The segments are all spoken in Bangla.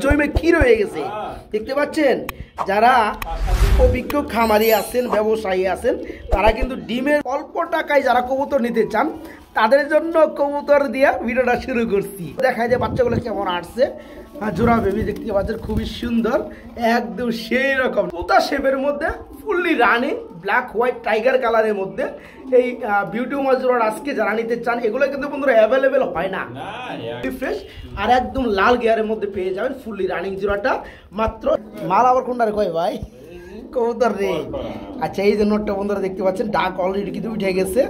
জমে ক্ষীর হয়ে গেছে। দেখতে পাচ্ছেন, যারা অভিজ্ঞ খামারি আছেন, ব্যবসায়ী আছেন, তারা কিন্তু ডিমের অল্প টাকায় যারা কবুতর নিতে চান তাদের জন্য কবুতর দিয়ে ভিডিওটা শুরু করছি। দেখায় যে বাচ্চাগুলো কেমন আসছে। জোড়া বেবি দেখতে পাচ্ছেন, খুবই সুন্দর, একদম সেই রকম তোতা শেপের মধ্যে, fully running, black white tiger কালারের মধ্যে এই বিউটি মাজোড়া আজকে যারা নিতে চান, এগুলো কিন্তু বন্ধুরা অ্যাভেলেবেল হয় না, ফ্রেশ আর একদম লাল গিয়ারের মধ্যে পেয়ে যাবেন ফুললি রানিং জোড়াটা মাত্র। মাল আবার কোনটারে কয় ভাই? কবুতর রে। আচ্ছা, এই যে নোটটা বন্ধুরা দেখতে পাচ্ছেন, ডাক অলরেডি কিন্তু উঠে গেছে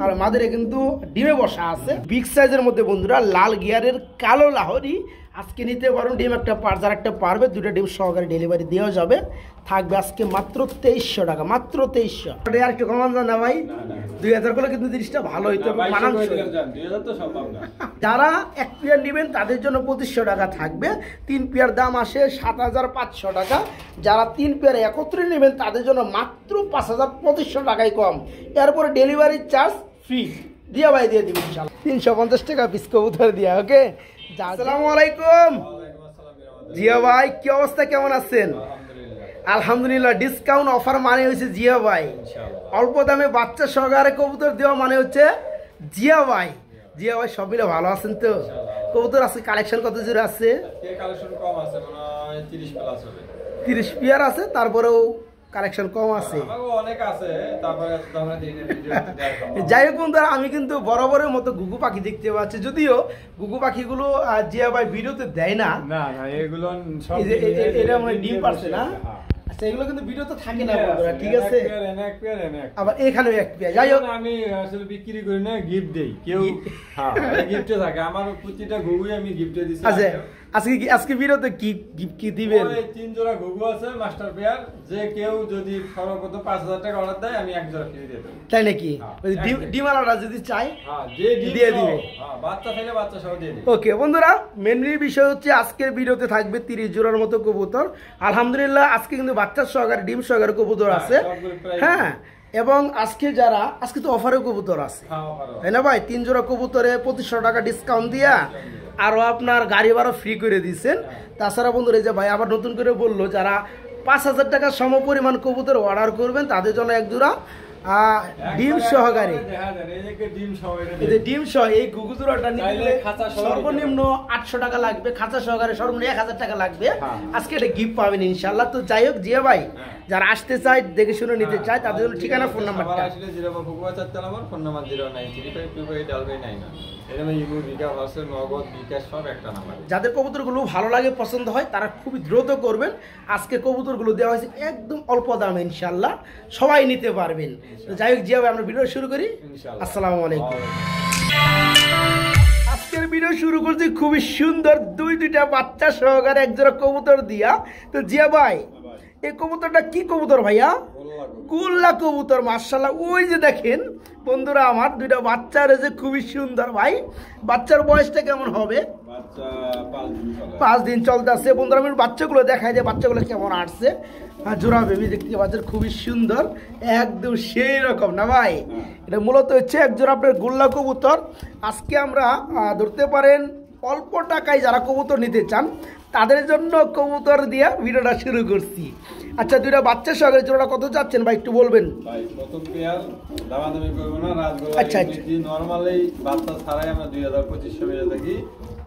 আর মাদের কিন্তু ডিমে বসা আছে বিগ সাইজের মধ্যে বন্ধুরা, লাল গিয়ারের কালো লাহরি। আজকে নিতে পারুন ডিম একটা পার, যার একটা পারবে দুটো ডিম সহকারে ডেলিভারি দেওয়া যাবে। থাকবে আজকে মাত্র 2300 টাকা, মাত্র 2300। আর একটু কমান না ভাই, 2000 করে কিন্তু জিনিসটা ভালো হইতে হবে, মানানসই। যারা এক পেয়ার নেবেন তাদের জন্য 2500 টাকা থাকবে। 3 পেয়ার দাম আসে 7500 টাকা। যারা 3 পেয়ার একত্রে নেবেন তাদের জন্য মাত্র 5200 টাকায় কম। এরপরে ডেলিভারি চার্জ ফ্রি দিয়া ভাই দিয়ে দিবেন ইনশাআল্লাহ। 350 টাকা পিস কবুতর দিয়া। ওকে, আসসালামু আলাইকুম জিয়া ভাই, কি অবস্থা, কেমন আছেন? আলহামদুলিল্লাহ। ডিসকাউন্ট অফার মানে হচ্ছে জিয়া ভাই, অল্প দামে বাচ্চা সহকারে কবুতর দেওয়া মানে হচ্ছে জিয়া ভাই। জিয়া ভাই সব মিলে ভালো আছেন তো? কবুতর আছে কালেকশন কত জোরে আছে? 30 পেয়ার আছে, তারপরেও কালেকশন কম আছে। যাই হোক বন্ধুরা, আমি কিন্তু বরাবরের মতো ঘুঘু পাখি দেখতে পাচ্ছি, যদিও ঘুঘু পাখিগুলো জিয়া ভাই ভিডিওতে দেয় না, এগুলো এটা মানে ডিম পারছে না। আচ্ছা, এগুলো কিন্তু ভিডিওতে থাকে না বন্ধুরা, ঠিক আছে? আবার এখানেও এক পেয়ার। যাই হোক, আমি আসলে বিক্রি করি না, গিফট দেই। কেউ গিফটে থাকে, আমার প্রতিটা ঘুঘুই আমি গিফটে দিছি। আচ্ছা, আজকে ভিডিওতে কি দিবেন? 3 জোড়া ঘুঘু আছে মাস্টার পেয়ার, যে কেউ যদি সর্বোচ্চ 5000 টাকা অর্ডার দেয় আমি 1 জোড়া ফ্রি দিয়ে দেব। তাই নাকি? ডিমালাটা যদি চাই দিয়ে দিবে, বাচ্চা চাইলে বাচ্চা সহ দিয়ে দিবে। ওকে বন্ধুরা, মেনলি বিষয় হচ্ছে আজকের ভিডিওতে থাকবে 30 জোড়ার মতো কবুতর। আলহামদুলিল্লাহ, আজকে কিন্তু বাচ্চা সহকারে ডিম সহকারে কবুতর আছে। হ্যাঁ, এবং আজকে তো অফারেও কবুতর আছে, তাই না ভাই? 3 জোড়া কবুতরে 2500 টাকা ডিসকাউন্ট দিয়া আরো আপনার গাড়ি ভাড়া ফ্রি করে দিচ্ছেন। তাছাড়া বন্ধুরা, এই যে ভাই আবার নতুন করে বললো, যারা 5000 টাকা সম পরিমাণ কবুতর অর্ডার করবেন তাদের জন্য 1 জোড়া ডিম সহকারে, ডিম সহ এই ঘুঘু জোড়াটা নিলে সর্বনিম্ন 800 টাকা লাগবে, খাঁচা সহকারে সর্বনিম্ন 1000 টাকা লাগবে। আজকে এটা গিফট পাবেন ইনশাল্লাহ। তো যাই হোক জিয়া ভাই, যারা আসতে চায়, দেখে শুনে নিতে চায়, তাদের জন্য ঠিকানা, ফোন নাম্বারটা। যাদের কবুতরগুলো ভালো লাগে, পছন্দ হয়, তারা খুবই দ্রুত করবেন। আজকে কবুতরগুলো দেওয়া হয়েছে একদম অল্প দামে, ইনশাল্লাহ সবাই নিতে পারবেন। তো যাই হোক জিয়া ভাই, আমরা ভিডিও শুরু করি। আসসালামু আলাইকুম। আজকের ভিডিও শুরু করছি খুবই সুন্দর দুইটা বাচ্চা সহকারে 1 জোড়া কবুতর দিয়া। তো জিয়া ভাই, এই কবুতরটা কি কবুতর ভাইয়া? গোল্লা কবুতর, মাশাআল্লাহ। ওই যে দেখেন বন্ধুরা, আমার 2টা বাচ্চা রয়েছে, খুবই সুন্দর। ভাই, বাচ্চার বয়সটা কেমন হবে? 5 দিন চলতেছে বন্ধুরা। আমি বাচ্চাগুলো দেখাই যে বাচ্চাগুলো কেমন আসছে। জোড়া বেবি দেখতে পাচ্ছেন, খুবই সুন্দর, একদম সেই রকম না ভাই? এটা মূলত হচ্ছে 1 জোড়া আপনার গোল্লা কবুতর। আজকে আমরা ধরতে পারেন অল্প টাকায় যারা কবুতর নিতে চান তাদের জন্য কবুতর দিয়ে ভিডিওটা শুরু করছি। আচ্ছা, 2টা বাচ্চা সহকারে জোড়াটা কত যাচ্ছেন ভাই, একটু বলবেন? ভাই, প্রথম পেয়ার দামাদামি করব না, রাজগোল্লা আচ্ছা নরমালি বাচ্চা ছাড়াই আমরা 2200 বেচে থাকি।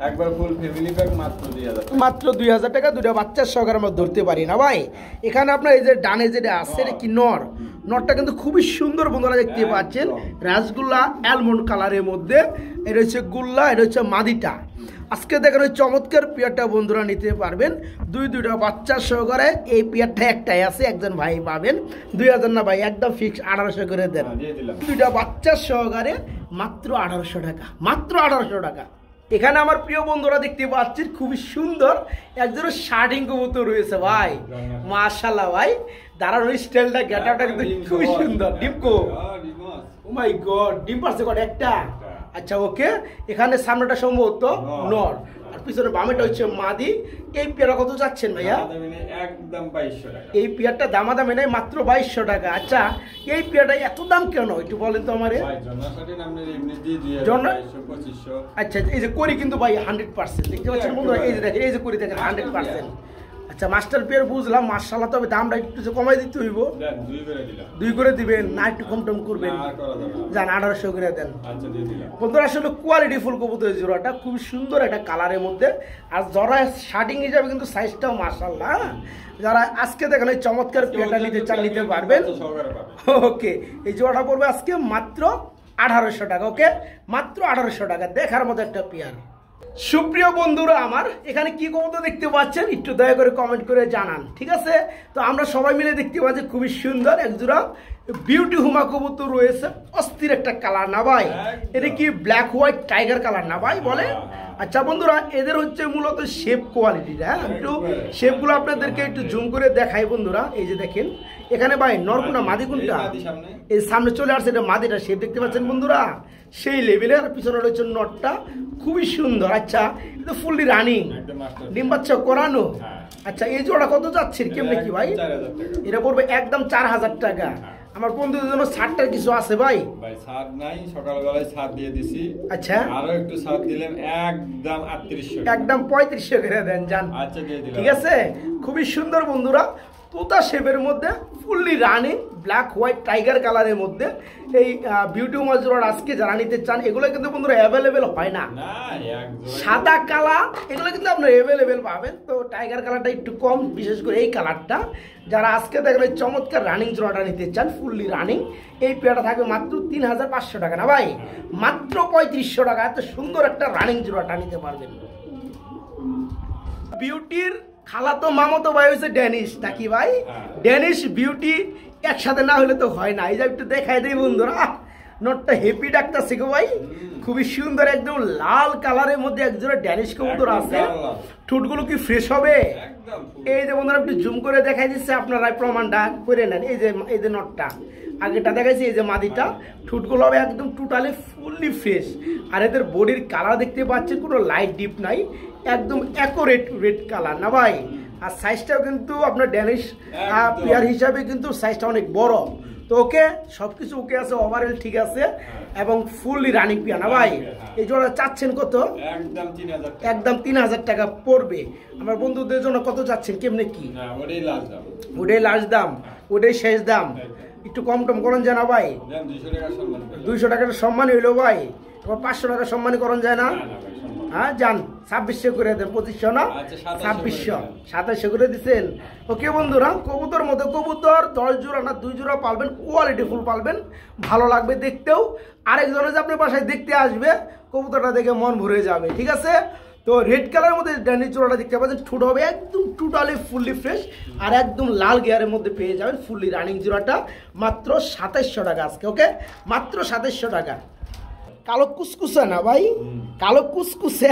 একবার ফুল ফ্যামিলি প্যাক মাত্র 2000, মাত্র 2000 টাকা 2টা বাচ্চার সহকারে আমরা ধরতে পারি না ভাই। এখানে আপনার এই যে ডানে যেটা আছে, এটা কি নরটা কিন্তু খুবই সুন্দর বন্ধুরা, দেখতে পাচ্ছেন, রাজগোল্লা অ্যালমন্ড কালারের মধ্যে। এটা হচ্ছে গোল্লা, এটা হচ্ছে মাদিটা। আজকে দেখেন ওই চমৎকার পেয়ারটা বন্ধুরা নিতে পারবেন। 2টা বাচ্চা সহকারে এই পেয়ারটা একটাই আছে, একজন ভাই পাবেন। 2000 না ভাই, একদম ফিক্স 1800 করে দেন। 2টা বাচ্চা সহকারে মাত্র 1800 টাকা, মাত্র 1800 টাকা। এখানে আমার প্রিয় বন্ধুরা দেখতে পাচ্ছেন, খুবই সুন্দর একজন শার্টিং কবুতর রয়েছে ভাই, মাশাআল্লাহ ভাই। দাঁড়ানো স্টাইলটা, গেটআপটা কিন্তু খুবই সুন্দর। ডিমকো, ও মাই গড, ডিম পারছে কত? একটা। আচ্ছা, ওকে। এখানে সামনেটা সম্ভবত নর, আর পিছনে বামেটা হচ্ছে মাদি। এই পেয়ারা কত চাচ্ছেন ভাইয়া? একদম 2200 টাকা। এই পেয়ারটা দামাদামি নেই, মাত্র 2200 টাকা। আচ্ছা এই পেয়ারটা এত দাম কেন একটু বলেন তো আমারে। আচ্ছা এই যে করি কিন্তু ভাই 100% দেখতে পাচ্ছেন বন্ধুরা, এই যে দেখেন, এই যে করি দেখেন 100%। আচ্ছা মাস্টার পেয়ার বুঝলাম, মাশাআল্লাহ। তবে দামটা একটু কমাই দিতে হইব। 2 করে দিবেন না, একটু কম টম করবেন? জান 1800 করে দেন। বন্ধুরা আসলে কোয়ালিটি ফুল কবুতর জোড়াটা খুব সুন্দর একটা কালারের মধ্যে, আর জরা শার্টিং হিসাবে কিন্তু সাইজটাও মাশাআল্লাহ। যারা আজকে দেখেন এই চমৎকার পেয়ারটা নিতে চান নিতে পারবেন। ওকে, এই জোড়াটা পড়বে আজকে মাত্র 1800 টাকা। ওকে, মাত্র 1800 টাকা। দেখার মতো একটা পেয়ার। সুপ্রিয় বন্ধুরা আমার, এখানে কি কবুতর দেখতে পাচ্ছেন একটু দয়া করে কমেন্ট করে জানান, ঠিক আছে? তো আমরা সবাই মিলে দেখতে পাচ্ছি খুবই সুন্দর একজোড়া বিউটি হুমা কবুতর রয়েছে। অস্থির একটা কালার না ভাই? এটা কি ব্ল্যাক হোয়াইট টাইগার কালার না ভাই বলে? আচ্ছা বন্ধুরা, এদের হচ্ছে মূলত শেপ কোয়ালিটিটা, একটু শেপগুলো আপনাদেরকে একটু জুম করে দেখাই বন্ধুরা। এই যে দেখেন এখানে ভাই নরকুনা মাদি কোনটা, এই সামনে চলে আসছে, এটা মাদিটা শেপ দেখতে পাচ্ছেন বন্ধুরা, সেই লেভেলের। পিছনে রয়েছে নটটা খুবই সুন্দর। আচ্ছা এটা ফুললি রানিং, ডিম বাচ্চা করানো। আচ্ছা এই জোড়া কত যাচ্ছে কেমনে কি ভাই? এটা পড়বে একদম 4000 টাকা। আমার বন্ধুদের জন্য ছাড়টার কিছু আছে ভাই? ভাই ছাড় নাই, সকালবেলায় ছাড় দিয়ে দিছি। আচ্ছা আরো একটু ছাড় দিলেন, একদম 3800, একদম 3500 করে দেন জান। আচ্ছা দিয়ে দিলাম, ঠিক আছে? খুবই সুন্দর বন্ধুরা, তোতা শেপের মধ্যে fully running black white tiger কালারের মধ্যে এই বিউটি মাজরোড আজকে যারা নিতে চান, এগুলো কিন্তু বন্ধুরা অ্যাভেলেবেল হয় না। সাদা কালার এগুলো কিন্তু আপনারা অ্যাভেলেবেল পাবেন, তো টাইগার কালারটা একটু কম, বিশেষ করে এই কালারটা। যারা আজকে দেখবেন চমৎকার রানিং জোড়াটা নিতে চান ফুললি রানিং, এই পেয়ারটা থাকবে মাত্র 3500 টাকা না ভাই? মাত্র 3500 টাকা। এত সুন্দর একটা রানিং জোড়াটা নিতে পারবেন। বিউটির খালাতো মামাতো ভাই হয়েছে ড্যানিশ নাকি ভাই? ড্যানিশ বিউটি একসাথে না হলে তো হয় না। এই যে একটু দেখাই দেই বন্ধুরা, নোটটা হেপি ডাকতেছে গো ভাই, খুবই সুন্দর একদম লাল কালারের মধ্যে একজোড়া ড্যানিশ কবুতর আছে। ঠোঁটগুলো কি ফ্রেশ হবে? এই যে বন্ধুরা একটু জুম করে দেখাই দিচ্ছে, আপনারা প্রমাণটা করে নেন। এই যে নটটা আগেটা দেখাইছি, এই যে মাদিটা, ঠোঁটগুলো হবে একদম টোটালি ফুললি ফ্রেশ। আর এদের বডির কালার দেখতে পাচ্ছেন, কোনো লাইট ডিপ নাই, একদম অ্যাকোরেট রেড কালার না ভাই? আর সাইজটাও কিন্তু আপনার ড্যানিশ পেয়ার হিসাবে কিন্তু সাইজটা অনেক বড়। তো ওকে, সবকিছু ওকে আছে, ওভারঅল ঠিক আছে, এবং ফুললি রানিং পেয়ার না ভাই? এই জোড়া চাচ্ছেন কত? একদম 3000 টাকা পড়বে। আমার বন্ধুদের জন্য কত চাচ্ছেন কেমনে কি? ওটাই লাস্ট দাম, ওটাই শেষ দাম। একটু কম টম করেন যায় না ভাই? 200 টাকার সম্মান হইলো ভাই, আবার 500 টাকা সম্মান করেন যায় না? হ্যাঁ যান 2600 করে দেন, 2500 না 2600, 2700 করে দিচ্ছেন। ওকে বন্ধুরা, কবুতর মতো কবুতর 10 জোড়া না 2 জোড়া পালবেন, কোয়ালিটি ফুল পালবেন, ভালো লাগবে দেখতেও। আরেকজনে যে আপনার বাসায় দেখতে আসবে, কবুতরটা দেখে মন ভরে যাবে, ঠিক আছে? তো রেড কালারের মধ্যে ড্যানিশ জোড়াটা দেখতে পাচ্ছেন, ঠোঁট হবে একদম টোটালি ফুললি ফ্রেশ, আর একদম লাল গিয়ারের মধ্যে পেয়ে যাবেন ফুললি রানিং জোড়াটা মাত্র 2700 টাকা আজকে। ওকে, মাত্র 2700 টাকা। কালো কুসকুসে না ভাই? কালো কুসকুসে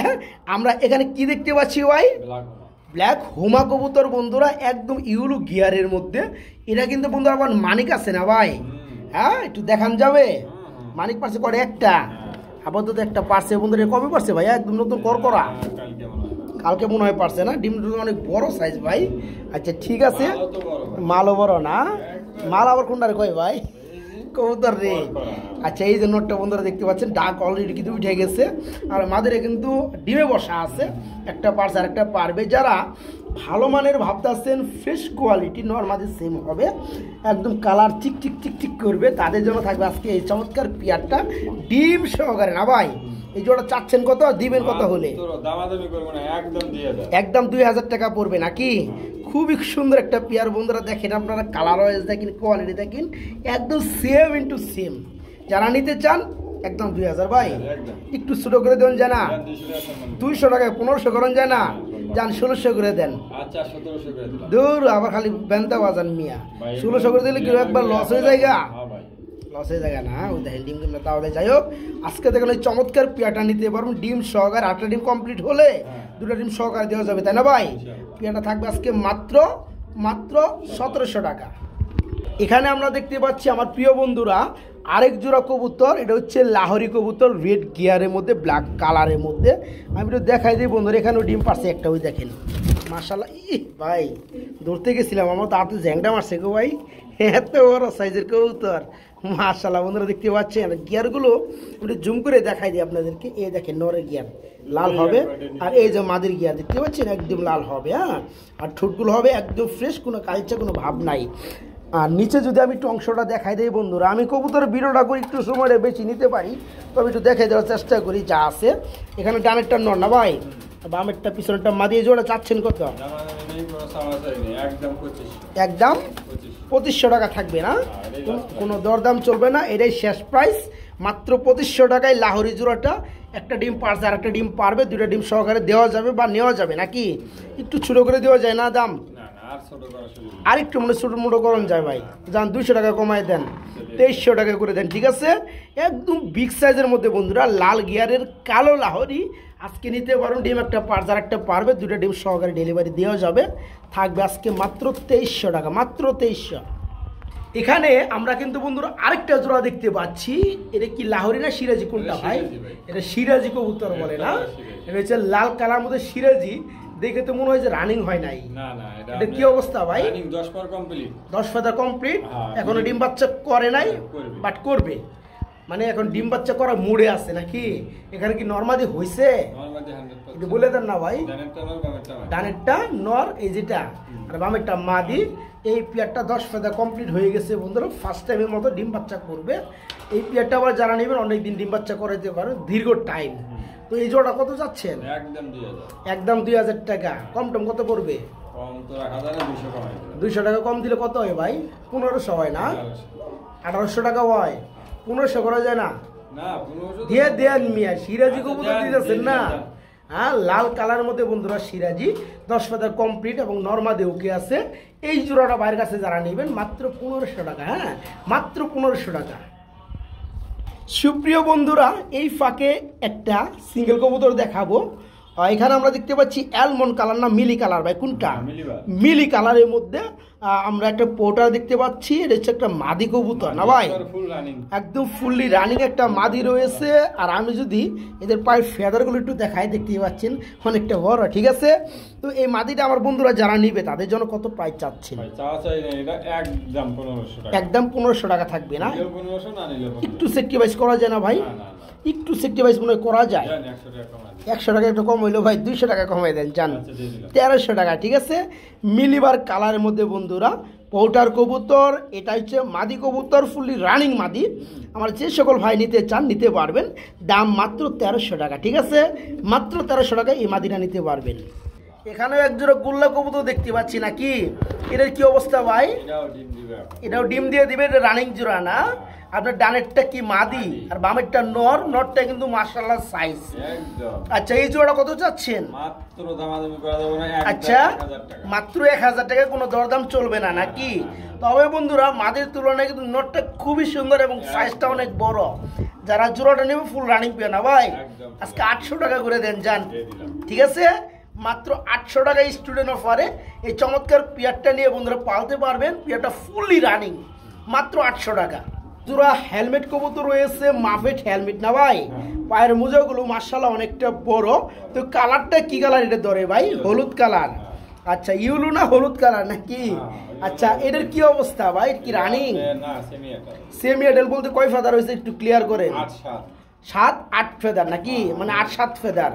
আমরা এখানে কি দেখতে পাচ্ছি ভাই? ব্ল্যাক হোমা কবুতর বন্ধুরা, একদম ইউলো গিয়ারের মধ্যে। এটা কিন্তু বন্ধুরা আবার মানিক আছে না ভাই? হ্যাঁ একটু দেখান যাবে? মানিক পারছে করে একটা, আপাতত একটা পারছে বন্ধুরা। কবে পারছে ভাই? একদম নতুন করকরা, কালকে মনে হয় পারছে না? ডিম অনেক বড় সাইজ ভাই। আচ্ছা ঠিক আছে, মালও বড় না? মাল আবার কোনটারে কয় ভাই? কবুতর রে। আচ্ছা এই যে নোটটা বন্ধুরা দেখতে পাচ্ছেন, ডাক অলরেডি কিন্তু উঠে গেছে, আর মাদের কিন্তু ডিমে বসা আছে, একটা পারছে আর একটা পারবে। যারা ভালো মানের ভাবতেছেন, ফ্রেশ কোয়ালিটি নর্মালি সেম হবে, একদম কালার চিক চিক চিক চিক করবে, তাদের জন্য থাকবে আজকে এই চমৎকার পেয়ারটা ডিম সহকারে না ভাই? এই জোড়া চাচ্ছেন কত, দিবেন কত হলে? একদম 2000 টাকা পড়বে নাকি? খুবই সুন্দর একটা পেয়ার বন্ধুরা, দেখেন আপনারা কালার ওয়াইজ দেখেন, কোয়ালিটি দেখেন, একদম সেম ইন্টু সেম। যারা নিতে চান একদম 2000 ভাই, একটু ছোট করে দেন জানা, 200 টাকায় 1500 করেন যায় না? যান 1600 করে দেন। দূর আবার খালি বেন্তা বাজান মিয়া, 1600 করে দিলে কেউ একবার লস হয়ে যায়, লস হয়ে যায় না? ওই দেখেন ডিম ডিম তাহলে যাই হোক, আজকে দেখেন ওই চমৎকার পেয়ারটা নিতে পারবেন ডিম সহকারে। 8টা ডিম কমপ্লিট হলে 2টা ডিম সহকারে দেওয়া যাবে, তাই না ভাই? পেয়ারটা থাকবে আজকে মাত্র 1700 টাকা। এখানে আমরা দেখতে পাচ্ছি আমার প্রিয় বন্ধুরা আরেক জোড়া কবুতর, এটা হচ্ছে লাহোরি কবুতর, রেড গিয়ারের মধ্যে ব্ল্যাক কালারের মধ্যে। আমি একটু দেখাই দিই বন্ধুরা, এখানেও ডিম পারছে একটা, ওই দেখেন মাশাআল্লাহ। ভাই ধরতে গেছিলাম, আমার তো হাতে জ্যাংটা মারছে গো ভাই, এত বড় সাইজের কবুতর মাশাআল্লাহ। বন্ধুরা দেখতে পাচ্ছেন গিয়ারগুলো একটু জুম করে দেখাই দিই আপনাদেরকে। এই দেখেন নরের গিয়ার লাল হবে, আর এই যে মাদির গিয়ার দেখতে পাচ্ছেন একদম লাল হবে। হ্যাঁ, আর ঠোঁটগুলো হবে একদম ফ্রেশ, কোনো কালচে কোনো ভাব নাই। আর নিচে যদি আমি একটু অংশটা দেখাই দিই বন্ধুরা, আমি কবুতরের ভিডিওটা করে একটু সময়টা বেশি নিতে পারি, তবে একটু দেখাই দেওয়ার চেষ্টা করি যা আছে। এখানে ডানেরটা নর না ভাই, বামেরটা পিছনেরটা মা দিয়ে জোড়া চাচ্ছেন কত? একদম 2500 টাকা থাকবে না, কোনো দরদাম চলবে না, এটাই শেষ প্রাইস। মাত্র 2500 টাকায় লাহোরি জোড়াটা। একটা ডিম পারছে আর একটা ডিম পারবে, দুটা ডিম সহকারে দেওয়া যাবে বা নেওয়া যাবে নাকি? একটু ছোটো করে দেওয়া যায় না দাম? আর একটু মনে ছোটো মোটো করণ যায় ভাই, যান 200 টাকা কমায় দেন, 2300 টাকা করে দেন, ঠিক আছে? একদম বিগ সাইজের মধ্যে বন্ধুরা, লাল গিয়ারের কালো লাহোরি আজকে নিতে পারুন। ডিম একটা পার, যার একটা পারবে দুটা ডিম সহকারে ডেলিভারি দেওয়া যাবে। থাকবে আজকে মাত্র 2300 টাকা, মাত্র 2300। এখানে আমরা কিন্তু বন্ধুরা আরেকটা জোড়া দেখতে পাচ্ছি। এটা কি লাহোরি না সিরাজি কোনটা ভাই? এটা সিরাজি কবুতর বলে না, এটা হচ্ছে লাল কালার মধ্যে সিরাজি। দেখে তো মনে হয় যে রানিং হয় নাই। না না, এটা কি অবস্থা ভাই? রানিং 10 পার কমপ্লিট, 10 ফেদার কমপ্লিট, এখনো ডিম বাচ্চা করে নাই, বাট করবে। মানে এখন ডিম বাচ্চা করা মুড়ে আছে নাকি? এখানে কি নরমাদি হইছে? একটু বলে দেন না ভাই। ডানেরটা নর, এই যেটা, আর বামেরটা মাদি। এই পেয়ারটা 10 ফেদা কমপ্লিট হয়ে গেছে বন্ধুরা, ফার্স্ট টাইমের মতো ডিম বাচ্চা করবে। এই পেয়ারটা আবার যারা নেবেন অনেকদিন ডিম বাচ্চা করাতে পারে, দীর্ঘ টাইম। তো এই জোড়া কত যাচ্ছেন? একদম 2000 টাকা। কম টম কত পড়বে? 200 টাকা কম দিলে কত হয় ভাই? 1500 হয় না? 1800 টাকা হয়, 1500 করা যায় না? দিয়ে দেন মিয়া, সিরাজি কবুতর দিতেছেন না? হ্যাঁ, লাল কালারের মধ্যে বন্ধুরা সিরাজি, 10 ফেদা কমপ্লিট এবং নর্মাদে ওকে আছে। এই জোড়াটা বাইরের কাছে যারা নেবেন মাত্র 1500 টাকা। হ্যাঁ, মাত্র 1500 টাকা। সুপ্রিয় বন্ধুরা, এই ফাঁকে একটা সিঙ্গেল কবুতর দেখাবো। এখানে আমরা দেখতে পাচ্ছি অ্যালমন্ড কালার না মিলি কালার ভাই, কোনটা? মিলি কালারের মধ্যে আমরা একটা পোটার দেখতে পাচ্ছি। এটা হচ্ছে একটা মাদি কবুতর না ভাই, একদম ফুললি রানিং একটা মাদি রয়েছে। আর আমি যদি এদের পায়ের ফেদারগুলো একটু দেখাই, দেখতে পাচ্ছেন অনেকটা বড়, ঠিক আছে? তো এই মাদিটা আমার বন্ধুরা যারা নিবে তাদের জন্য কত প্রাইস চাচ্ছেন? একদম 1500 টাকা থাকবে না? একটু সেক্রিফাইস করা যায় না ভাই? একটু সেক্রিফাইস মনে করা যায়। 100 টাকা একটু কম হইলো ভাই, 200 টাকা কমাই দেন, জান 1300 টাকা, ঠিক আছে? মিলিবার কালারের মধ্যে বন্ধুরা পৌটার কবুতর, এটা হচ্ছে মাদি কবুতর, ফুললি রানিং মাদি। আমার যে সকল ভাই নিতে চান নিতে পারবেন, দাম মাত্র 1300 টাকা, ঠিক আছে? মাত্র 1300 টাকায় এই মাদিটা নিতে পারবেন। এখানেও একজোড়া গোল্লা কবুতর দেখতে পাচ্ছি নাকি? এটার কি অবস্থা ভাই? এটাও ডিম দিয়ে দিবে, এটা রানিং জোড়া না? আপনার ডানেরটা কি মাদি আর বামেরটা নর, নরটা কিন্তু মাশাআল্লাহ সাইজ। আচ্ছা, এই জোড়া কত চাচ্ছেন? আচ্ছা, মাত্র 1000 টাকা, কোনো দরদাম চলবে না নাকি? তবে বন্ধুরা মাদির তুলনায় কিন্তু নরটা খুবই সুন্দর এবং সাইজটা অনেক বড়। যারা জোড়াটা নেবে ফুল রানিং পেয়ে না ভাই, আজকে 800 টাকা করে দেন, যান, ঠিক আছে? মাত্র 800 টাকা স্টুডেন্ট অফারে এই চমৎকার পেয়ারটা নিয়ে বন্ধুরা পালতে পারবেন। পেয়ারটা ফুললি রানিং, মাত্র 800 টাকা। জোড়া হেলমেট কবুতর রয়েছে, মাফেট হেলমেট না ভাই? পায়ের মোজাগুলো মাশাআল্লাহ অনেকটা বড়। তো কালারটা কি কালার এটা ধরে ভাই? হলুদ কালার। আচ্ছা, ইউলু না হলুদ কালার নাকি? আচ্ছা, এটার কি অবস্থা ভাই? কি রানিং? সেমি এডেল বলতে কয় ফেদার হয়েছে একটু ক্লিয়ার করেন। 7-8 ফেদার নাকি? মানে 8-7 ফেদার।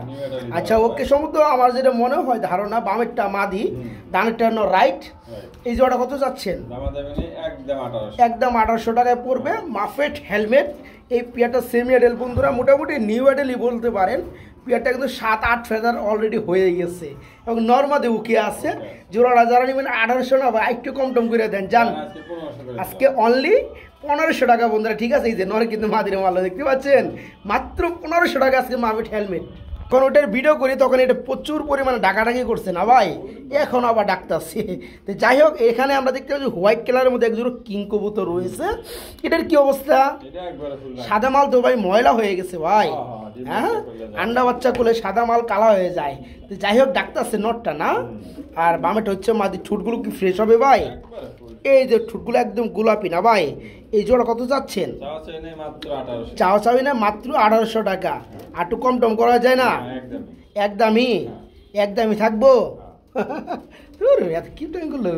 আচ্ছা, ওকে, সমুদ্র আমার যেটা মনে হয় ধারণা, বামেরটা মাদি, ডানেরটা রাইট। এই জোড়াটা কত যাচ্ছেন? একদম 1800 টাকায় পড়বে। মাফেট হেলমেট, এই পেয়ারটা সেমি এডেল বন্ধুরা, মোটামুটি নিউ এডেলই বলতে পারেন। পেয়ারটা কিন্তু 7-8 ফেদার অলরেডি হয়ে গেছে এবং নর্মাদে উকে আছে। জোড়াটা যারা নেবেন 1800 না ভাই, একটু কম টম করে দেন, যান। আজকে অনলি 1500 টাকা বন্ধুরা, ঠিক আছে? এই যে নরে কিন্তু মাদিরে মাল দেখতে পাচ্ছেন, মাত্র 1500 টাকা আজকে মাফেট হেলমেট। যখন ওটার ভিডিও করি তখন এটা প্রচুর পরিমাণে ডাকাডাকি করছে না ভাই, এখন আবার ডাকতেছে। তো যাই হোক, এখানে আমরা দেখতে পাচ্ছি হোয়াইট কালারের মধ্যে একজন কিং কবুতর রয়েছে। এটার কি অবস্থা? সাদা মাল তো ভাই ময়লা হয়ে গেছে ভাই। হ্যাঁ, আন্ডা বাচ্চা করলে সাদা মাল কালা হয়ে যায়। তো যাই হোক, ডাকতেছে নটটা না? আর বামেটা হচ্ছে মাদি। ঠোঁটগুলো কি ফ্রেশ হবে ভাই? এই যে ঠুটগুলো একদম গোলাপি না ভাই, এই জোড়া কত যাচ্ছেন? চাওয়া চাবি না মাত্র 1800 টাকা। আর একটু কম টম করা যায় না? একদমই একদমই থাকবো। কি টাইম করলো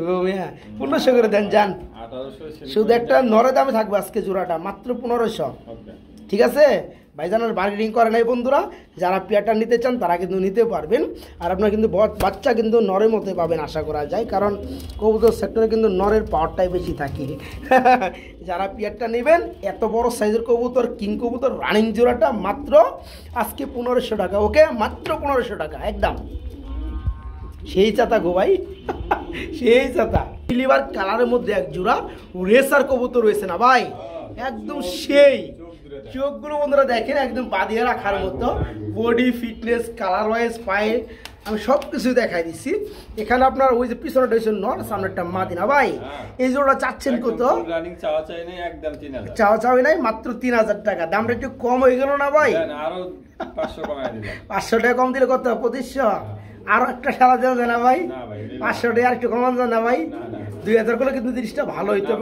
1500 করে দেন যান। শুধু একটা নরে দামে থাকবে আজকে জোড়াটা মাত্র 1500। ঠিক আছে ভাইজানের বার্গেনিং করে নাই বন্ধুরা, যারা পেয়ারটা নিতে চান তারা কিন্তু নিতে পারবেন। আর আপনারা কিন্তু বাচ্চা কিন্তু নরের মতো পাবেন আশা করা যায়, কারণ কবুতর সেক্টরে কিন্তু নরের পাওয়ারটাই বেশি থাকে। যারা পেয়ারটা নেবেন এত বড় সাইজের কবুতর কিং কবুতর রানিং জোড়াটা মাত্র আজকে 1500 টাকা। ওকে মাত্র 1500 টাকা একদম। সেই চাতা গো ভাই, সেই চাতা। সিলভার কালারের মধ্যে এক জোড়া রেসার কবুতর রয়েছে না ভাই, একদম সেই চোখগুলো বন্ধুরা দেখেন একদম বাঁধিয়ে রাখার মতো। বডি ফিটনেস কালার ওয়াইজ পায়ে আমি সব কিছু দেখাই দিচ্ছি। এখানে আপনার ওই যে পিছনেটা হয়েছে নর, সামনেরটা মাদি না ভাই। এই জোড়া চাচ্ছেন কত? চাওয়া চাওয়াই নাই মাত্র 3000 টাকা। দামটা একটু কম হয়ে গেল না ভাই? 500 টাকা কম দিলে কত? 2500। আরো একটা সারা দেওয়া যায় না ভাই? 500 টাকা আর একটু কমান যায় না ভাই? 2000 করলে কিন্তু জিনিসটা ভালো হইতো।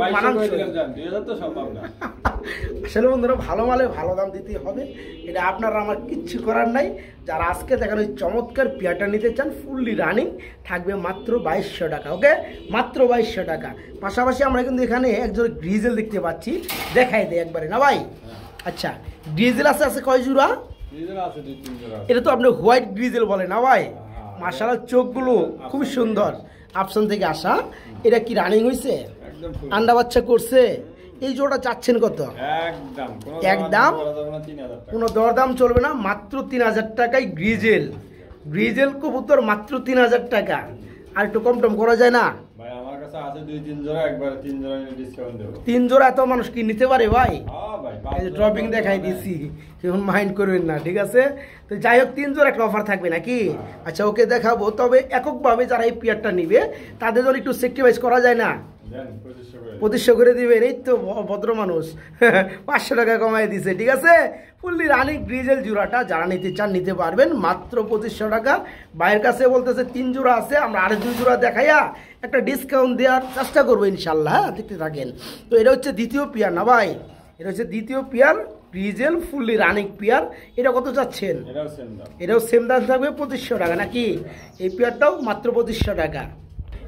আসলে বন্ধুরা ভালো মালে ভালো দাম দিতে হবে, এটা আপনারা আমার কিচ্ছু করার নাই। যারা আজকে দেখেন ওই চমৎকার পেয়ারটা নিতে চান ফুললি রানিং থাকবে মাত্র 2200 টাকা। ওকে মাত্র 2200 টাকা। পাশাপাশি আমরা কিন্তু এখানে একজন গ্রিজেল দেখতে পাচ্ছি, দেখাই দেয় একবারে না ভাই? আচ্ছা গ্রিজেল আছে কয় জোড়া? এটা তো আপনি হোয়াইট গ্রিজেল বলে না ভাই? মাশাআল্লাহ চোখগুলো খুব সুন্দর, অপশন থেকে আসা। এটা কি রানিং হয়েছে? আন্ডা বাচ্চা করছে? এই জোড়া চাচ্ছেন কত? একদম কোনো দরদাম চলবে না, মাত্র 3000 টাকায় গ্রিজেল। গ্রিজেল কবুতর মাত্র 3000 টাকা। আর একটু কম টম করা যায় না? 3 জোড়া এত মানুষ কি নিতে পারে ভাই? ড্রপিং দেখাই দিছি, মাইন্ড করবেন না ঠিক আছে। তো যাই হোক 3 জোড়া একটা অফার থাকবে নাকি? আচ্ছা ওকে দেখাবো, তবে এককভাবে যারা এই পেয়ারটা নিবে তাদের জন্য একটু সেক্রিফাইস করা যায় না? 2500 করে দিবেন, এই তো ভদ্র মানুষ। 500 টাকা কমাই দিছে ঠিক আছে। ফুললি রানিং গ্রিজেল জোড়াটা যারা নিতে চান নিতে পারবেন মাত্র 2500 টাকা। ভাইয়ের কাছে বলতেছে 3 জোড়া আছে, আমরা আরো 2 জোড়া দেখাইয়া একটা ডিসকাউন্ট দেওয়ার চেষ্টা করবো ইনশাল্লাহ। দেখতে থাকেন। তো এটা হচ্ছে দ্বিতীয় পেয়ার না ভাই? এটা হচ্ছে দ্বিতীয় pair grizzle fully running pair. এটা কত চাচ্ছেন? এটাও সেম দাম থাকবে 2500 টাকা নাকি? এই পেয়ারটাও মাত্র 2500 টাকা।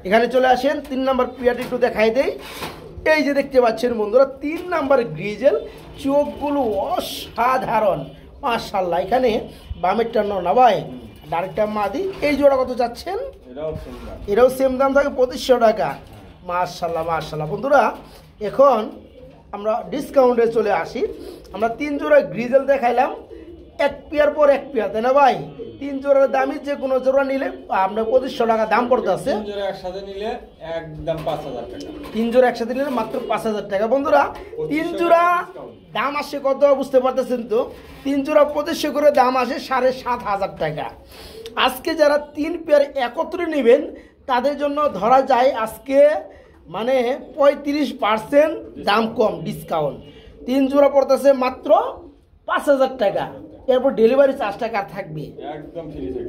এখানে চলে আসেন 3 নাম্বার পেয়ারটি একটু দেখাই দেই। এই যে দেখতে পাচ্ছেন বন্ধুরা 3 নাম্বার গ্রিজেল, চোখগুলো অসাধারণ মাশাআল্লাহ। এখানে বামেরটা না ভাই, ডাইরেক্টটা মাদি। এই জোড়া কত চাচ্ছেন? এটাও সেম দাম থাকে 2500 টাকা। মাশাআল্লাহ মাশাআল্লাহ বন্ধুরা, এখন আমরা ডিসকাউন্টে চলে আসি। আমরা 3 জোড়া গ্রিজেল দেখাইলাম, এক পেয়ার পর এক পেয়ার তাই না ভাই? 3 জোড়ার দামই যে কোনো জোড়া নিলে আপনার 2500 টাকা দাম পড়তে আছে। 3 জোড়া একসাথে নিলে একদম 5000 টাকা। 3 জোড়া একসাথে নিলে মাত্র 5000 টাকা। বন্ধুরা 3 জোড়া দাম আসে কত বুঝতে পারতেছেন তো? 3 জোড়া 2500 করে দাম আসে 7500 টাকা। আজকে যারা 3 পেয়ার একত্রে নেবেন তাদের জন্য ধরা যায় আজকে মানে 35% দাম কম ডিসকাউন্ট। 3 জোড়া পড়তেছে মাত্র 5000 টাকা। এরপর ডেলিভারি চার্জ টাকা থাকবে,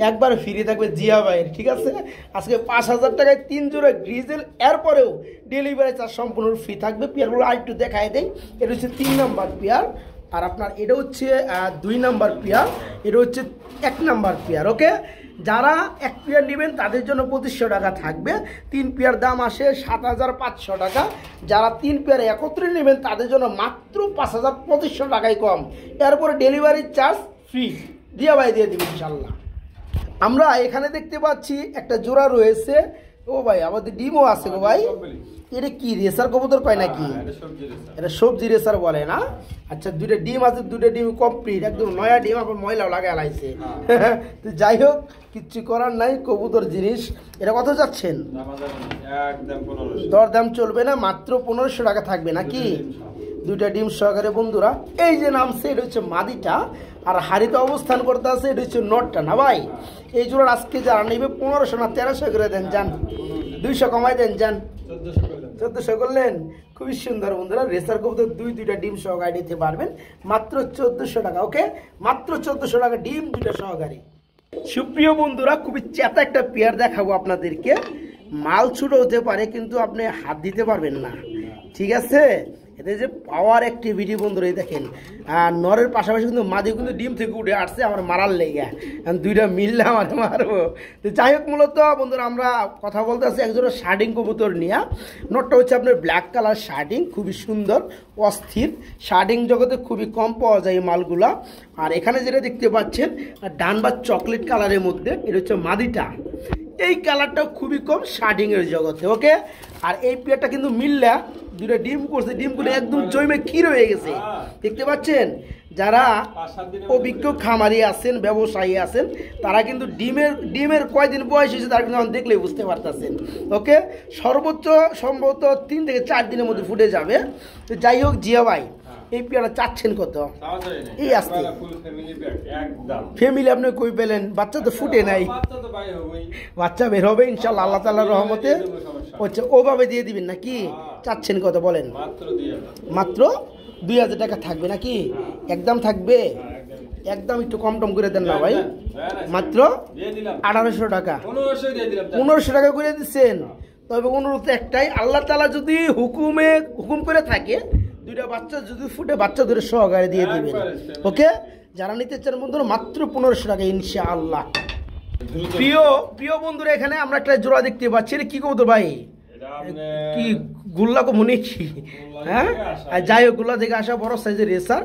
একবার ফ্রি থাকবে জিয়া ভাইয়ের ঠিক আছে। আজকে 5000 টাকায় 3 জোড়া গ্রিজেল, এরপরেও ডেলিভারি চার্জ সম্পূর্ণ ফ্রি থাকবে। পেয়ারগুলো আর একটু দেখাই দেয়। এটা হচ্ছে 3 নাম্বার পেয়ার, আর আপনার এটা হচ্ছে 2 নাম্বার পেয়ার, এটা হচ্ছে 1 নাম্বার পেয়ার। ওকে যারা 1 পেয়ার নেবেন তাদের জন্য 2500 টাকা থাকবে। 3 পেয়ার দাম আসে 7500 টাকা। যারা 3 পেয়ার একত্রে নেবেন তাদের জন্য মাত্র 5500 টাকায় কম। এরপরে ডেলিভারি চার্জ ফ্রি দিয়া ভাই দিয়ে দিবেন ইনশাল্লাহ। আমরা এখানে দেখতে পাচ্ছি একটা জোড়া রয়েছে। ও ভাই আমাদের ডিমও আছে গো ভাই। এটা কি রেসার কবুতর কয় নাকি? এটা সবজি রেসার বলে না? আচ্ছা 2টা ডিম আছে, 2টা ডিম কমপ্লিট একদম নয়া ডিম, আপনার ময়লাও লাগাই লাইছে। তো যাই হোক কিচ্ছু করার নাই, কবুতর জিনিস। এটা কত যাচ্ছেন? দরদাম চলবে না, মাত্র 1500 টাকা থাকবে নাকি? 2টা ডিম সহকারে বন্ধুরা। এই যে নামছে এটা হচ্ছে মাদিটা, আর হাড়িতে অবস্থান করতে আছে এটা হচ্ছে নটটা না ভাই? এই জোড়ার আজকে যারা নেবে 1500 না 1300 করে দেন যান, 200 কমাই দেন যান, 1400 করলেন। খুবই সুন্দর বন্ধুরা, রেসার কবুতর 2টা ডিম সহকারে নিতে পারবেন মাত্র 1400 টাকা। ওকে মাত্র 1400 টাকা ডিম 2টা সহকারে। সুপ্রিয় বন্ধুরা খুবই চেতা একটা পেয়ার দেখাবো আপনাদেরকে। মাল ছোট হতে পারে কিন্তু আপনি হাত দিতে পারবেন না, ঠিক আছে। এটা যে পাওয়ার অ্যাক্টিভিটি বন্ধুরা, এই দেখেন আর নরের পাশাপাশি কিন্তু মাদি কিন্তু ডিম থেকে উঠে আসছে আমার মারার লেগে, দুইটা মিললে আমার মারবো। তো যাই হোক, মূলত বন্ধুরা আমরা কথা বলতে আসছি একজনের শার্টিং কবুতর নিয়ে। নটটা হচ্ছে আপনার ব্ল্যাক কালার শার্টিং, খুবই সুন্দর অস্থির শার্টিং, জগতে খুবই কম পাওয়া যায় এই মালগুলা। আর এখানে যেটা দেখতে পাচ্ছেন ডান বা চকলেট কালারের মধ্যে, এটা হচ্ছে মাদিটা, এই কালারটাও খুবই কম শার্টিংয়ের জগতে, ওকে। আর এই পেয়ারটা কিন্তু মিললা দুটো ডিম করছে, ডিমগুলো একদম জমে ক্ষীর হয়ে গেছে, দেখতে পাচ্ছেন। যারা অভিজ্ঞ খামারি আছেন, ব্যবসায়ী আছেন, তারা কিন্তু ডিমের কয়দিন বয়স হয়েছে তারা কিন্তু দেখলেই বুঝতে পারতেছেন, ওকে। সর্বোচ্চ সম্ভবত 3 থেকে 4 দিনের মধ্যে ফুটে যাবে। তো যাই হোক জিয়া ভাই, এই পেয়ারটা চাচ্ছেন কত? এই আসতে ফ্যামিলি আপনি কই পেলেন? বাচ্চা তো ফুটে নাই, বাচ্চা বের হবে ইনশাল্লাহ আল্লাহ তাআলার রহমতে, হচ্ছে ওভাবে দিয়ে দিবেন নাকি? চাচ্ছেন কত বলেন? মাত্র 2000 টাকা থাকবে নাকি? একদম থাকবে? একদম একটু কম টম করে দেন না ভাই, মাত্র 1800 টাকা, 1500 টাকা করে দিচ্ছেন। তবে অনুরোধ একটাই, আল্লাহ তাআলা যদি হুকুম করে থাকে, দুইটা বাচ্চা যদি ফুটে বাচ্চা ধরে সহকারে দিয়ে দিবেন, ওকে। যারা নিতে চান বন্ধুরা মাত্র 1500 টাকা ইনশাআল্লাহ। প্রিয় বন্ধুরা, এখানে আমরা একটা জোড়া দেখতে পাচ্ছি, কি কবুতর ভাই? কি গুল্লা কো মনে কি? হ্যাঁ, যাই হোক, গুল্লা থেকে আসা বড় সাইজের রেসার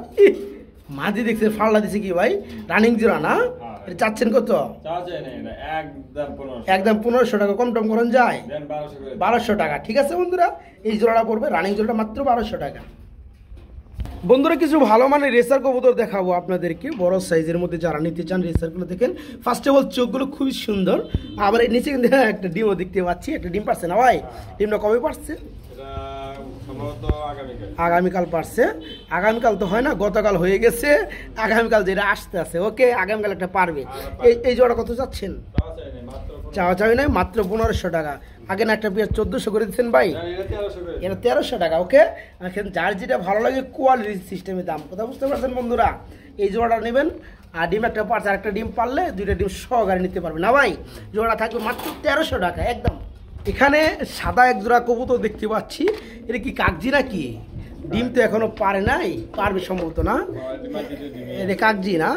মাদি দেখছে, ফাল্লা দিছে কি ভাই? রানিং জোড়া না? চাচ্ছেন কত? একদম 1500 টাকা, কম টম করেন যায় 1200 টাকা, ঠিক আছে বন্ধুরা। এই জোড়াটা পড়বে, রানিং জোড়াটা মাত্র 1200 টাকা। বন্ধুরা কিছু ভালো মানের রেসার কবুতর দেখাবো আপনাদেরকে, বড় সাইজের মধ্যে যারা নিতে চান রেসারগুলো দেখেন। ফার্স্ট অফ অল চোখগুলো খুবই সুন্দর, আবার এই নিচে কিন্তু একটা ডিমও দেখতে পাচ্ছি। একটা ডিম পারছে না ভাই? ডিমটা কবে পারছে? আগামীকাল পারছে। আগামীকাল তো হয় না, গতকাল হয়ে গেছে, আগামীকাল যেটা আসতে আছে, ওকে। আগামীকাল একটা পারবে। এই জোড়া কত চাচ্ছেন? চাওয়া চাই নাই, মাত্র 1500 টাকা। আগে না একটা পেয়ার 1400 করে দিচ্ছেন ভাই, এটা 1300 টাকা, ওকে। যার যেটা ভালো লাগে কোয়ালিটি সিস্টেমের দাম, কথা বুঝতে পারছেন বন্ধুরা। এই জোড়াটা নেবেন, আর ডিম একটা পারছে, আর একটা ডিম পারলে দুইটা ডিম সহকারে নিতে পারবে না ভাই। জোড়া থাকবে মাত্র 1300 টাকা একদম। এখানে সাদা এক জোড়া কবুতর দেখতে পাচ্ছি, এটা কি কাগজি নাকি? ডিম তো এখনো পারে নাই, পারবে সম্ভবত না, এটা কাগজি না?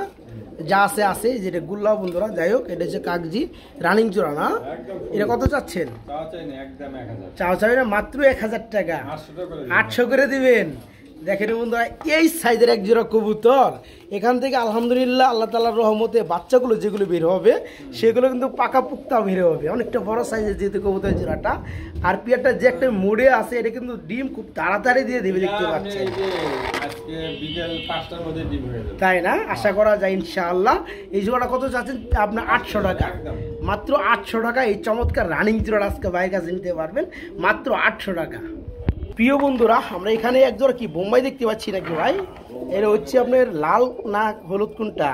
যা আছে আছে, যেটা গুল্লা বন্ধুরা। যাই হোক, এটা হচ্ছে কাগজি রানিং জোড়া না? এটা কত চাচ্ছেন? চাওয়া চাই না, মাত্র 1000 টাকা, 800 করে দিবেন। দেখেন বন্ধুরা, এই সাইজের এক জোড়া কবুতর, এখান থেকে আলহামদুলিল্লাহ আল্লাহ তাআলার রহমতে বাচ্চাগুলো যেগুলো বের হবে সেগুলো কিন্তু পাকা পুক্তা বের হবে, অনেকটা বড় সাইজের যেহেতু কবুতর জোড়াটা। আর পিয়ারটা যে একটা মোড়ে আছে, এটা কিন্তু ডিম খুব তাড়াতাড়ি দিয়ে দিবে, দেখতে পাচ্ছেন, তাই না? আশা করা যায় ইনশাআল্লাহ। এই জোড়াটা কত চাচ্ছেন? আপনার 800 টাকা, মাত্র 800 টাকা। এই চমৎকার রানিং জোড়া আজকে ভাইয়ের কাছে নিতে পারবেন মাত্র 800 টাকা। প্রিয় বন্ধুরা, আমরা এখানে এক জোড়া কি বোম্বাই দেখতে পাচ্ছি নাকি ভাই? এটা হচ্ছে আপনার লাল না হলুদ, কোনটা?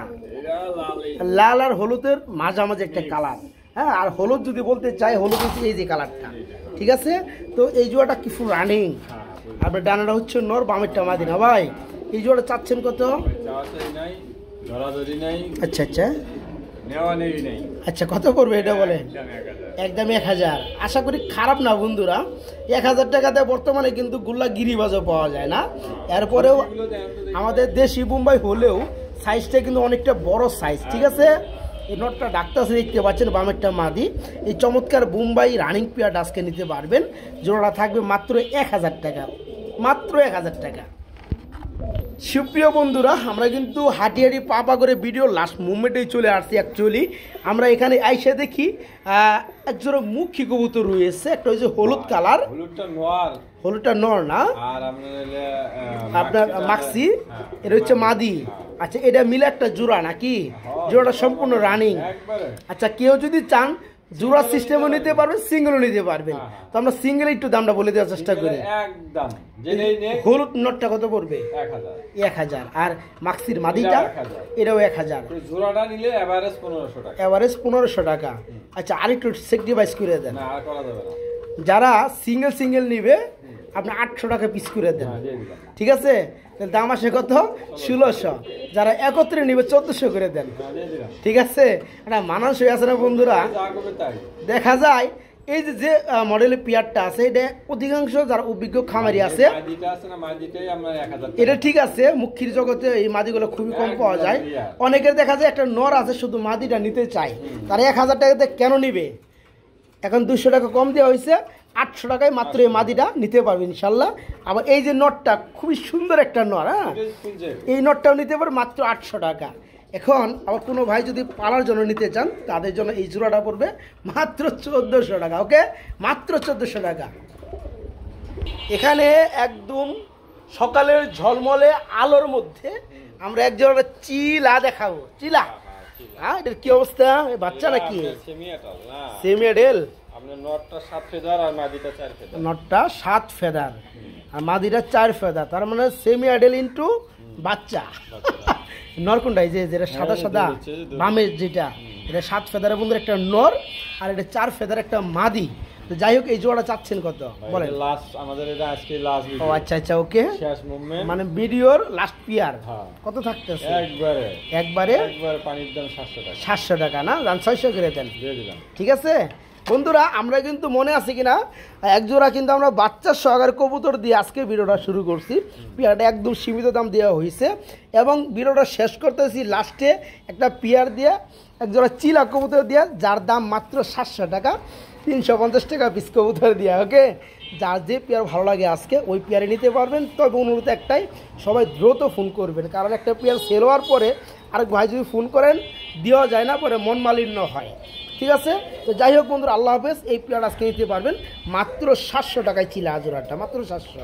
লাল আর হলুদের মাঝামাঝি একটা কালার, হ্যাঁ। আর হলুদ যদি বলতে চাই, হলুদ হচ্ছে এই যে কালারটা, ঠিক আছে। তো এই জোড়াটা কি ফুল রানিং? আপনার ডানাটা হচ্ছে নর, বামেরটা মাদি না ভাই? এই জোড়াটা চাচ্ছেন কত? আচ্ছা আচ্ছা আচ্ছা, কত করবে এটা বলেন? একদম 1000। আশা করি খারাপ না বন্ধুরা, 1000 টাকাতে বর্তমানে কিন্তু গুল্লা গিরিবাজও পাওয়া যায় না। এরপরেও আমাদের দেশি বোম্বাই হলেও সাইজটা কিন্তু অনেকটা বড় সাইজ, ঠিক আছে। এই নটটা ডাক্তার দেখতে পাচ্ছেন, বামেরটা মাদি। এই চমৎকার বোম্বাই রানিং পেয়ারটা আজকে নিতে পারবেন। জোড়াটা থাকবে মাত্র 1000 টাকা, মাত্র 1000 টাকা। সুপ্রিয় বন্ধুরা, আমরা কিন্তু হাঁটি হাঁটি পা করে ভিডিও লাস্ট মুভমেন্টেই চলে আসছি। অ্যাকচুয়ালি আমরা এখানে আইসা দেখি একজোড়া মুখী কবুতর রয়েছে, একটা হচ্ছে হলুদ কালার, হলুদটা নর না? আপনার মাক্সি, এটা হচ্ছে মাদি। আচ্ছা, এটা মিলে একটা জোড়া নাকি? জোড়াটা সম্পূর্ণ রানিং। আচ্ছা, কেউ যদি চান জোড়া সিস্টেমও নিতে পারবেন, সিঙ্গেলও নিতে পারবেন। তো আমরা সিঙ্গেল একটু দামটা বলে দেওয়ার চেষ্টা করি। হলুদ নটটা কত পড়বে? 1000। আর মাক্সির মাদিটা এটাও 1000। জোড়াটা নিলে এভারেজ 1500 টাকা, এভারেজ 1500 টাকা। আচ্ছা, আরেকটু সেক্রিফাইস করে দেন। যারা সিঙ্গেল নিবে আপনি 800 টাকা পিস করে দেন, ঠিক আছে। দাম আসে কত? 1600। যারা একত্রে নিবে 1400 করে দেন, ঠিক আছে। একটা মানুষ হয়ে আছে না বন্ধুরা, দেখা যায় এই যে মডেলের পেয়ারটা আছে, এটা অধিকাংশ যারা অভিজ্ঞ খামারি আছে, মাদিটা আছে না, মাদিটাই আমরা 1000 টাকা। এটা ঠিক আছে, মুখির জগতে এই মাদিগুলো খুবই কম পাওয়া যায়। অনেকের দেখা যায় একটা নর আছে শুধু মাদিটা নিতে চায়, তারা 1000 টাকাতে কেন নিবে? এখন 200 টাকা কম দেওয়া হয়েছে, 800 টাকায় মাত্র এই মাদিটা নিতে পারবে ইনশাল্লাহ। আবার এই যে নটটা খুবই সুন্দর একটা নর, হ্যাঁ, এই নটটাও নিতে পারবে মাত্র 800 টাকা। এখন আবার কোনো ভাই যদি পালার জন্য নিতে চান, তাদের জন্য এই জোড়াটা পড়বে মাত্র 1400 টাকা। ওকে, মাত্র 1400 টাকা। এখানে একদম সকালের ঝলমলে আলোর মধ্যে আমরা এক জোড়া চিলা দেখাবো। চিলা, হ্যাঁ, এটার কি অবস্থা? বাচ্চা নাকি? সেমি এডেল। আপনার নটটা 7 ফেদার আর মাদিটা 4 ফেদার। নটটা 7 ফেদার আর মাদিটা 4 ফেদার, তার মানে সেমি এডেল ইন্টু বাচ্চা। নর কোনটা? এই যে যেটা সাদা সাদা বামের যেটা, এটা 7 ফেদারের বন্ধুর একটা নর, আর এটা 4 ফেদার একটা মাদি। তো যাই হোক, এই জোড়াটা চাচ্ছেন কত বলেন? লাস্ট আমাদের এটা আজকে লাস্ট ভিডিও। ও আচ্ছা আচ্ছা, ওকে, শেষ মুভমেন্ট, মানে ভিডিওর লাস্ট পিয়ার। হ্যাঁ। কত থাকতেছে? একবারে পানির দাম 700 টাকা। 700 টাকা না, দাম 600 করে দেন, দিয়ে দিলাম। ঠিক আছে বন্ধুরা। আমরা কিন্তু মনে আছে কিনা, এক জোড়া কিন্তু আমরা বাচ্চার সহকারে কবুতর দিয়ে আজকে ভিডিওটা শুরু করছি। পিয়ারটা একদম সীমিত দাম দেওয়া হয়েছে এবং ভিডিওটা শেষ করতেছি লাস্টে একটা পিয়ার দিয়ে, এক জোড়া চিলা কবুতর দিয়ে, যার দাম মাত্র 700 টাকা, 350 টাকা পিস কবুতর দিয়ে। ওকে, যার যে পেয়ার ভালো লাগে আজকে ওই পেয়ারে নিতে পারবেন। তবে অনুরোধ একটাই, সবাই দ্রুত ফোন করবেন, কারণ একটা পেয়ার সেল হওয়ার পরে আরেক ভাই যদি ফোন করেন দেওয়া যায় না, পরে মন মালিন্য হয়। ঠিক আছে, তো যাই হোক বন্ধুরা, আল্লাহ হাফেজ। এই পেয়ার আজকে নিতে পারবেন মাত্র 700 টাকায় চিলা জোড়াটা, মাত্র 700।